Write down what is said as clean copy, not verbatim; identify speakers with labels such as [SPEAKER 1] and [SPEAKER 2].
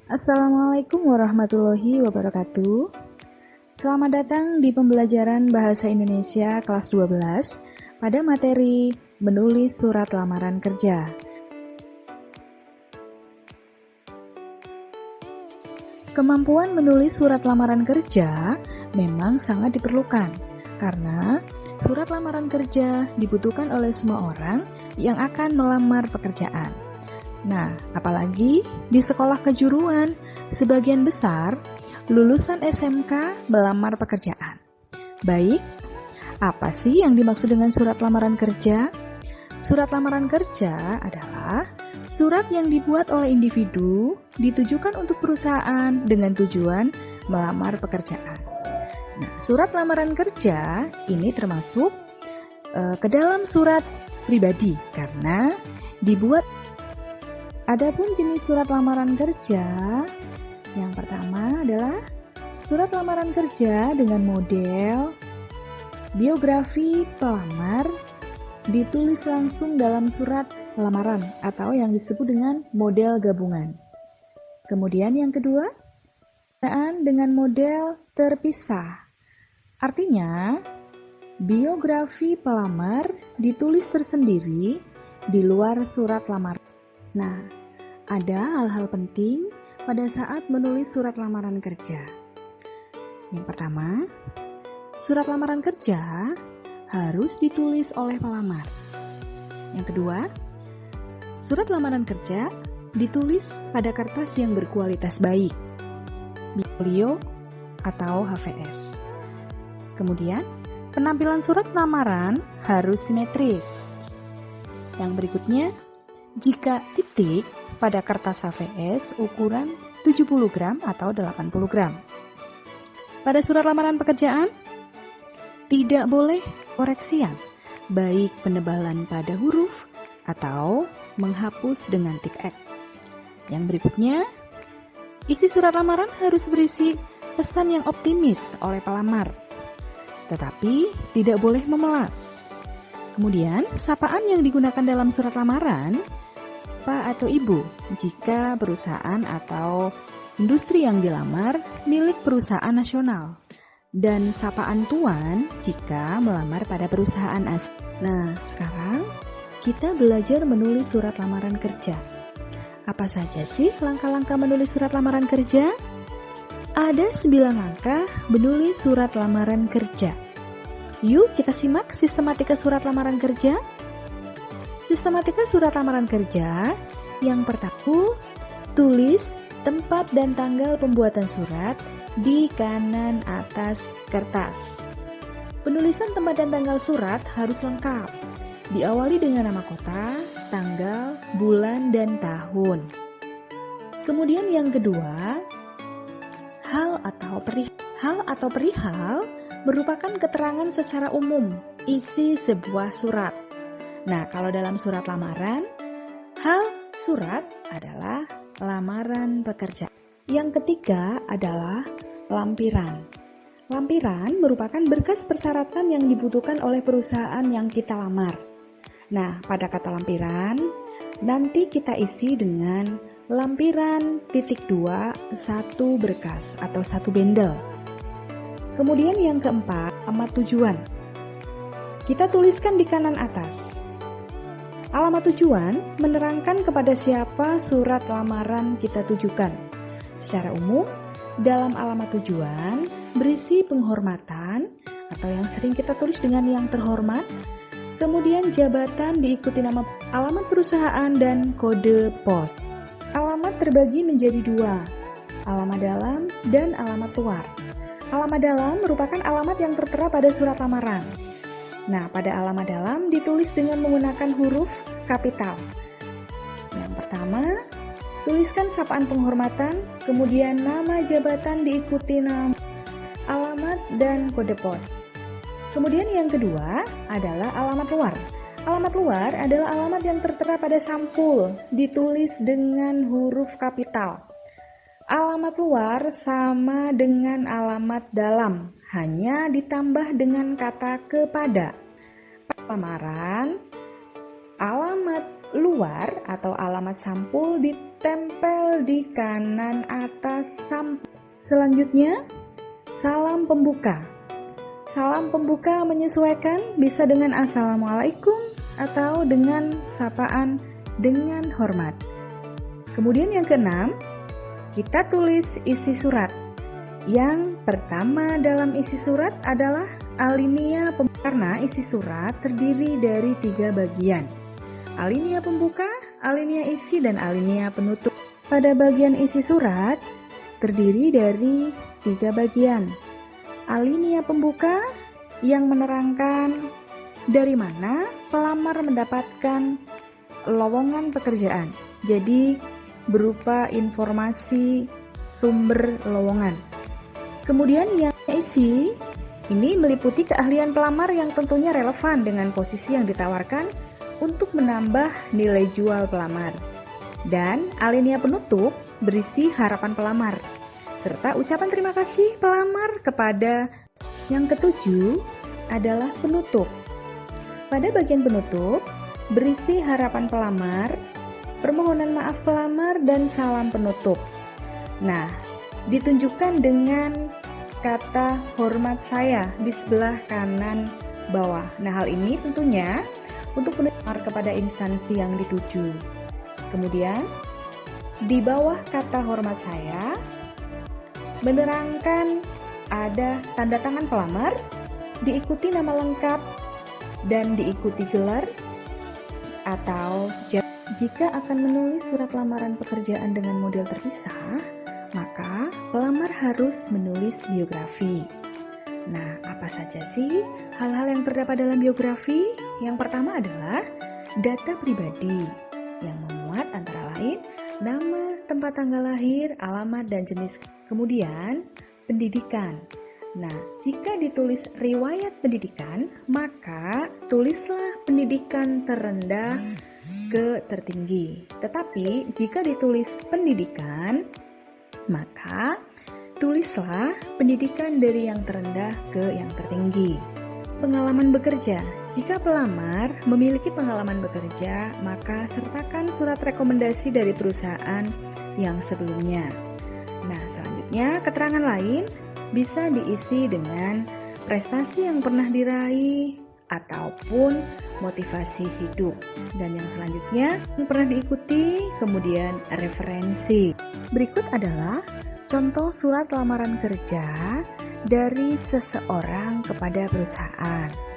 [SPEAKER 1] Assalamualaikum warahmatullahi wabarakatuh. Selamat datang di pembelajaran Bahasa Indonesia kelas 12 pada materi menulis surat lamaran kerja. Kemampuan menulis surat lamaran kerja memang sangat diperlukan karena surat lamaran kerja dibutuhkan oleh semua orang yang akan melamar pekerjaan. Nah, apalagi di sekolah kejuruan, sebagian besar lulusan SMK melamar pekerjaan. Baik, apa sih yang dimaksud dengan surat lamaran kerja? Surat lamaran kerja adalah surat yang dibuat oleh individu ditujukan untuk perusahaan dengan tujuan melamar pekerjaan. Nah, surat lamaran kerja ini termasuk ke dalam surat pribadi karena dibuat. Adapun jenis surat lamaran kerja, yang pertama adalah surat lamaran kerja dengan model biografi pelamar ditulis langsung dalam surat lamaran atau yang disebut dengan model gabungan. Kemudian yang kedua, dengan model terpisah. Artinya, biografi pelamar ditulis tersendiri di luar surat lamaran. Nah, ada hal-hal penting pada saat menulis surat lamaran kerja. Yang pertama, surat lamaran kerja harus ditulis oleh pelamar. Yang kedua, surat lamaran kerja ditulis pada kertas yang berkualitas baik, folio atau HVS. Kemudian, penampilan surat lamaran harus simetris. Yang berikutnya, jika titik pada kertas HVS ukuran 70 gram atau 80 gram. Pada surat lamaran pekerjaan, tidak boleh koreksian, baik penebalan pada huruf atau menghapus dengan tik X. Yang berikutnya, isi surat lamaran harus berisi pesan yang optimis oleh pelamar, tetapi tidak boleh memelas. Kemudian, sapaan yang digunakan dalam surat lamaran Pak atau Ibu jika perusahaan atau industri yang dilamar milik perusahaan nasional, dan sapaan Tuan jika melamar pada perusahaan asing. Nah, sekarang kita belajar menulis surat lamaran kerja. Apa saja sih langkah-langkah menulis surat lamaran kerja? Ada 9 langkah menulis surat lamaran kerja. Yuk kita simak sistematika surat lamaran kerja. Sistematika surat lamaran kerja. Yang pertama, tulis tempat dan tanggal pembuatan surat di kanan atas kertas. Penulisan tempat dan tanggal surat harus lengkap. Diawali dengan nama kota, tanggal, bulan, dan tahun. Kemudian yang kedua, hal atau perihal merupakan keterangan secara umum isi sebuah surat. Nah, kalau dalam surat lamaran, hal surat adalah lamaran pekerjaan. Yang ketiga adalah lampiran. Lampiran merupakan berkas persyaratan yang dibutuhkan oleh perusahaan yang kita lamar. Nah, pada kata lampiran, nanti kita isi dengan lampiran titik 2 satu berkas atau satu bendel. Kemudian yang keempat, alamat tujuan. Kita tuliskan di kanan atas. Alamat tujuan menerangkan kepada siapa surat lamaran kita tujukan. Secara umum, dalam alamat tujuan berisi penghormatan atau yang sering kita tulis dengan yang terhormat. Kemudian jabatan diikuti nama, alamat perusahaan, dan kode pos. Alamat terbagi menjadi 2, alamat dalam dan alamat luar. Alamat dalam merupakan alamat yang tertera pada surat lamaran. Nah, pada alamat dalam ditulis dengan menggunakan huruf kapital. Yang pertama, tuliskan sapaan penghormatan, kemudian nama jabatan diikuti nama, alamat, dan kode pos. Kemudian yang kedua adalah alamat luar. Alamat luar adalah alamat yang tertera pada sampul, ditulis dengan huruf kapital. Alamat luar sama dengan alamat dalam, hanya ditambah dengan kata kepada. Lamaran, alamat luar atau alamat sampul ditempel di kanan atas sampul. Selanjutnya, salam pembuka. Salam pembuka menyesuaikan bisa dengan Assalamualaikum atau dengan sapaan dengan hormat. Kemudian yang keenam, kita tulis isi surat. Yang pertama dalam isi surat adalah alinea pembuka, karena isi surat terdiri dari 3 bagian. Alinea pembuka, alinea isi, dan alinea penutup. Pada bagian isi surat terdiri dari 3 bagian. Alinea pembuka yang menerangkan dari mana pelamar mendapatkan lowongan pekerjaan. Jadi berupa informasi sumber lowongan. Kemudian yang isi ini meliputi keahlian pelamar yang tentunya relevan dengan posisi yang ditawarkan untuk menambah nilai jual pelamar. Dan alinea penutup berisi harapan pelamar serta ucapan terima kasih pelamar kepada. Yang ketujuh adalah penutup. Pada bagian penutup berisi harapan pelamar, permohonan maaf pelamar, dan salam penutup. Nah, ditunjukkan dengan kata hormat saya di sebelah kanan bawah. Nah, hal ini tentunya untuk pelamar kepada instansi yang dituju. Kemudian, di bawah kata hormat saya menerangkan ada tanda tangan pelamar, diikuti nama lengkap, dan diikuti gelar atau jika akan menulis surat lamaran pekerjaan dengan model terpisah, maka pelamar harus menulis biografi. Nah, apa saja sih hal-hal yang terdapat dalam biografi? Yang pertama adalah data pribadi yang memuat antara lain nama, tempat tanggal lahir, alamat, dan jenis. Kemudian, pendidikan. Nah, jika ditulis riwayat pendidikan, maka tulislah pendidikan terendah ke tertinggi. Tetapi, jika ditulis pendidikan, maka tulislah pendidikan dari yang terendah ke yang tertinggi. Pengalaman bekerja. Jika pelamar memiliki pengalaman bekerja, maka sertakan surat rekomendasi dari perusahaan yang sebelumnya. Nah, selanjutnya keterangan lain bisa diisi dengan prestasi yang pernah diraih ataupun motivasi hidup. Dan yang selanjutnya yang pernah diikuti, kemudian referensi. Berikut adalah contoh surat lamaran kerja dari seseorang kepada perusahaan.